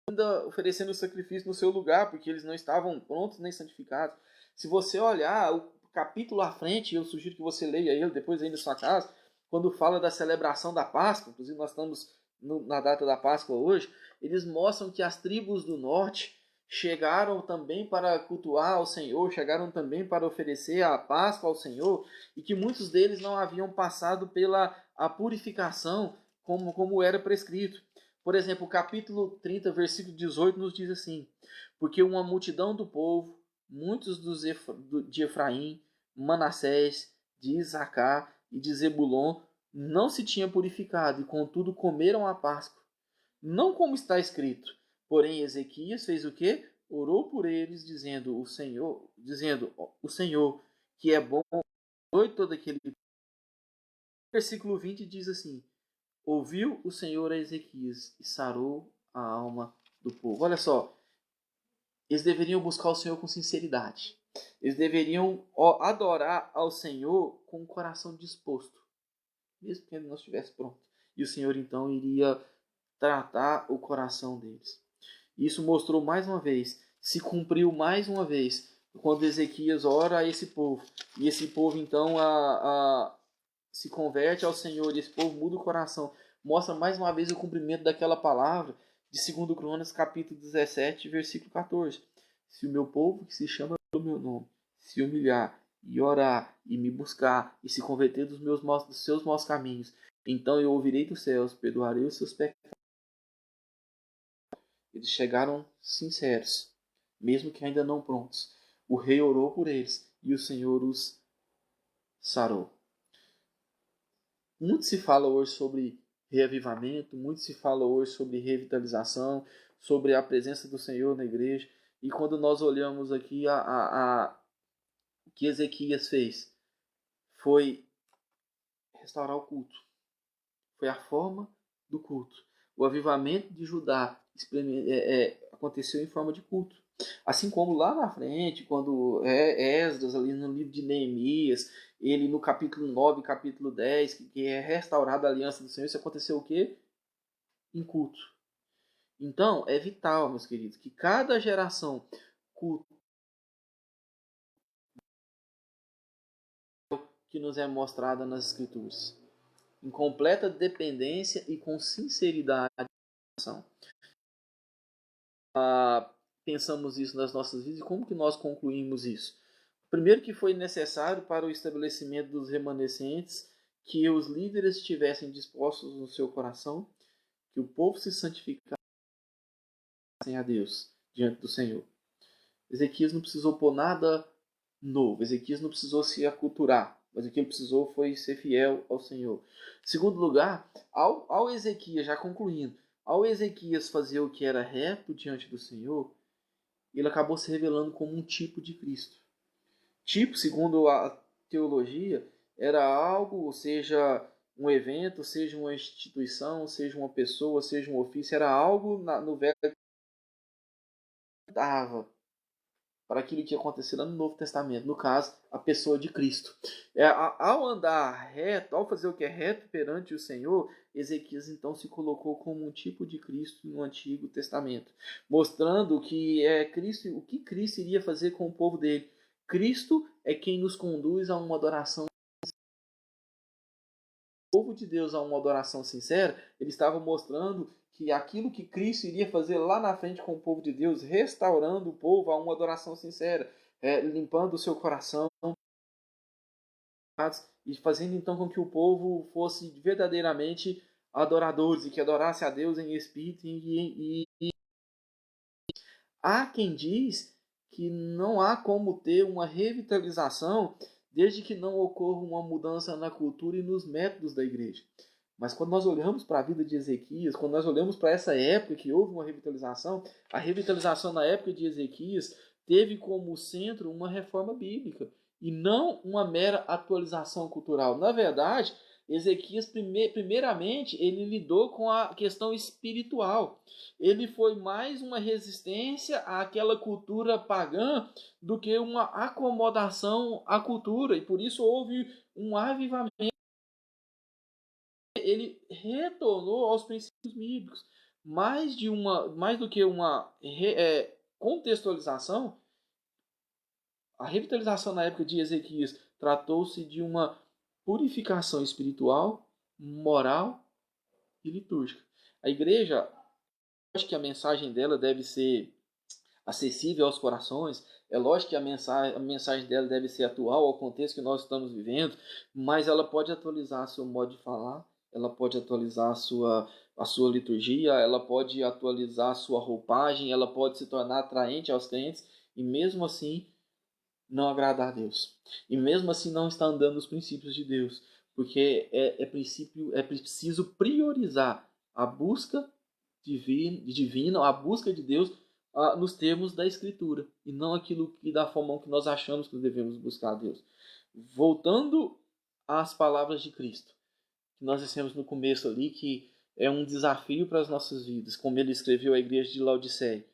ainda oferecendo o sacrifício no seu lugar, porque eles não estavam prontos nem santificados. Se você olhar o capítulo à frente, eu sugiro que você leia ele depois aí na sua casa, quando fala da celebração da Páscoa, inclusive nós estamos na data da Páscoa hoje, eles mostram que as tribos do norte chegaram também para cultuar ao Senhor, chegaram também para oferecer a Páscoa ao Senhor, e que muitos deles não haviam passado pela a purificação como era prescrito. Por exemplo, o capítulo 30, versículo 18 nos diz assim: porque uma multidão do povo, muitos de Efraim, Manassés, de Isacar e de Zebulon, não se tinham purificado, e contudo comeram a Páscoa. Não como está escrito. Porém, Ezequias fez o quê? Orou por eles, dizendo, o Senhor, que é bom, todo aquele. Versículo 20 diz assim: ouviu o Senhor a Ezequias e sarou a alma do povo. Olha só, eles deveriam buscar o Senhor com sinceridade. Eles deveriam adorar ao Senhor com o coração disposto, mesmo que ele não estivesse pronto. E o Senhor então iria tratar o coração deles. Isso mostrou mais uma vez, se cumpriu mais uma vez, quando Ezequias ora a esse povo. E esse povo então se converte ao Senhor, e esse povo muda o coração. Mostra mais uma vez o cumprimento daquela palavra de 2 Crônicas, capítulo 17, versículo 14. Se o meu povo, que se chama pelo meu nome, se humilhar e orar e me buscar e se converter dos seus maus caminhos, então eu ouvirei dos céus, perdoarei os seus pecados. Eles chegaram sinceros, mesmo que ainda não prontos. O rei orou por eles e o Senhor os sarou. Muito se fala hoje sobre reavivamento, muito se fala hoje sobre revitalização, sobre a presença do Senhor na igreja. E quando nós olhamos aqui o que Ezequias fez, foi restaurar o culto. Foi a forma do culto. O avivamento de Judá aconteceu em forma de culto. Assim como lá na frente, quando Esdras, ali no livro de Neemias, ele no capítulo 9, capítulo 10, que é restaurada a aliança do Senhor, isso aconteceu o quê? Em culto. Então, é vital, meus queridos, que cada geração culto que nos é mostrada nas Escrituras, em completa dependência e com sinceridade. Pensamos isso nas nossas vidas e como que nós concluímos isso? Primeiro, que foi necessário para o estabelecimento dos remanescentes que os líderes estivessem dispostos no seu coração, que o povo se santificasse a Deus diante do Senhor. Ezequias não precisou pôr nada novo, Ezequias não precisou se aculturar, mas o que ele precisou foi ser fiel ao Senhor. Segundo lugar, ao Ezequias, já concluindo, ao Ezequias fazer o que era reto diante do Senhor, ele acabou se revelando como um tipo de Cristo. Tipo, segundo a teologia, era algo, ou seja, um evento, seja uma instituição, seja uma pessoa, seja um ofício, era algo no Velho que dava para aquilo que ia acontecer lá no Novo Testamento, no caso, a pessoa de Cristo. Ao andar reto, ao fazer o que é reto perante o Senhor, Ezequias então se colocou como um tipo de Cristo no Antigo Testamento, mostrando que o que Cristo iria fazer com o povo dele. Cristo é quem nos conduz a uma adoração. O povo de Deus a uma adoração sincera, ele estava mostrando que aquilo que Cristo iria fazer lá na frente com o povo de Deus, restaurando o povo a uma adoração sincera, limpando o seu coração e fazendo então com que o povo fosse verdadeiramente adoradores e que adorasse a Deus em espírito há quem diz que não há como ter uma revitalização desde que não ocorra uma mudança na cultura e nos métodos da igreja. Mas quando nós olhamos para a vida de Ezequias, quando nós olhamos para essa época que houve uma revitalização, a revitalização na época de Ezequias teve como centro uma reforma bíblica e não uma mera atualização cultural. Na verdade, Ezequias, primeiramente, ele lidou com a questão espiritual. Ele foi mais uma resistência àquela cultura pagã do que uma acomodação à cultura, e por isso houve um avivamento. Ele retornou aos princípios bíblicos. Mais do que uma contextualização, a revitalização na época de Ezequias tratou-se de uma purificação espiritual, moral e litúrgica. A igreja, acho que a mensagem dela deve ser acessível aos corações, é lógico que a mensagem dela deve ser atual ao contexto que nós estamos vivendo, mas ela pode atualizar seu modo de falar, ela pode atualizar a sua liturgia, ela pode atualizar a sua roupagem, ela pode se tornar atraente aos crentes e mesmo assim não agradar a Deus. E mesmo assim não está andando nos princípios de Deus, porque é preciso priorizar a busca divina, a busca de Deus nos termos da Escritura, e não aquilo que da forma que nós achamos que devemos buscar a Deus. Voltando às palavras de Cristo, que nós dissemos no começo ali, que é um desafio para as nossas vidas, como ele escreveu à igreja de Laodiceia.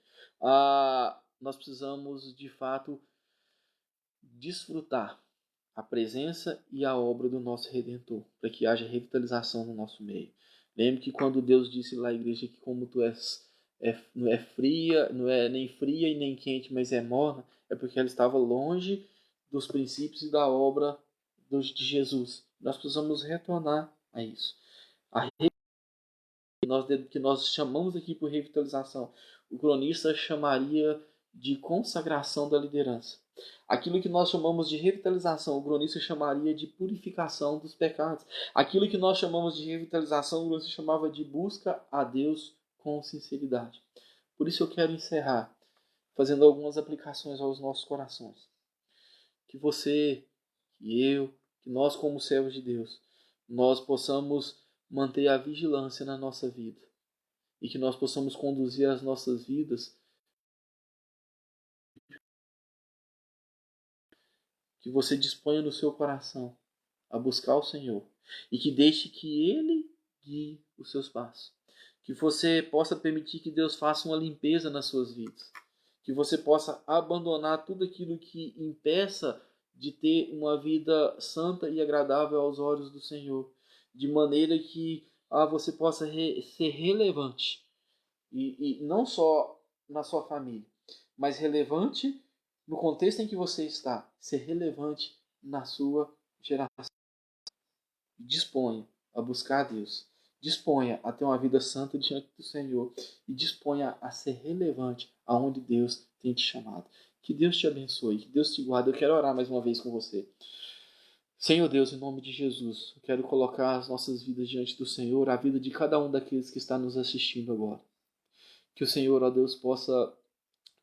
Nós precisamos, de fato, desfrutar a presença e a obra do nosso Redentor, para que haja revitalização no nosso meio. Lembre que quando Deus disse lá à igreja que como tu és, não é fria, não é nem fria e nem quente, mas é morna, é porque ela estava longe dos princípios e da obra de Jesus. Nós precisamos retornar a isso. Que nós chamamos aqui por revitalização, o cronista chamaria de consagração da liderança. Aquilo que nós chamamos de revitalização, o cronista chamaria de purificação dos pecados. Aquilo que nós chamamos de revitalização, o cronista chamava de busca a Deus com sinceridade. Por isso eu quero encerrar fazendo algumas aplicações aos nossos corações. Que você, que eu, que nós como servos de Deus, nós possamos manter a vigilância na nossa vida e que nós possamos conduzir as nossas vidas, que você disponha no seu coração a buscar o Senhor e que deixe que Ele guie os seus passos. Que você possa permitir que Deus faça uma limpeza nas suas vidas. Que você possa abandonar tudo aquilo que impeça de ter uma vida santa e agradável aos olhos do Senhor. De maneira que você possa ser relevante. E não só na sua família, mas relevante no contexto em que você está. Ser relevante na sua geração. Disponha a buscar a Deus. Disponha a ter uma vida santa diante do Senhor. E disponha a ser relevante aonde Deus tem te chamado. Que Deus te abençoe. Que Deus te guarde. Eu quero orar mais uma vez com você. Senhor Deus, em nome de Jesus, eu quero colocar as nossas vidas diante do Senhor, a vida de cada um daqueles que está nos assistindo agora. Que o Senhor, ó Deus, possa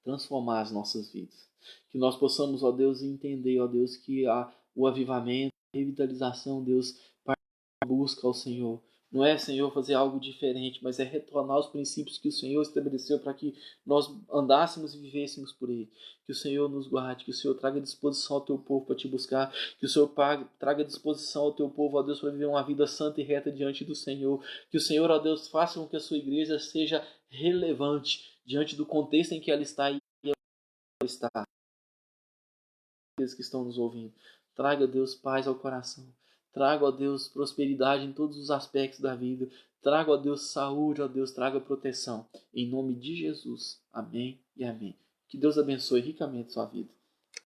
transformar as nossas vidas. Que nós possamos, ó Deus, entender, ó Deus, que o avivamento, a revitalização, Deus, busca ao Senhor. Não é, Senhor, fazer algo diferente, mas é retornar aos princípios que o Senhor estabeleceu para que nós andássemos e vivêssemos por Ele. Que o Senhor nos guarde, que o Senhor traga disposição ao Teu povo para te buscar, que o Senhor traga disposição ao Teu povo, ó Deus, para viver uma vida santa e reta diante do Senhor. Que o Senhor, ó Deus, faça com que a sua igreja seja relevante diante do contexto em que ela está e ela está. Aqueles que estão nos ouvindo, traga, Deus, paz ao coração. Traga, ó Deus, prosperidade em todos os aspectos da vida. Traga, ó Deus, saúde, ó Deus, traga proteção. Em nome de Jesus. Amém e amém. Que Deus abençoe ricamente sua vida.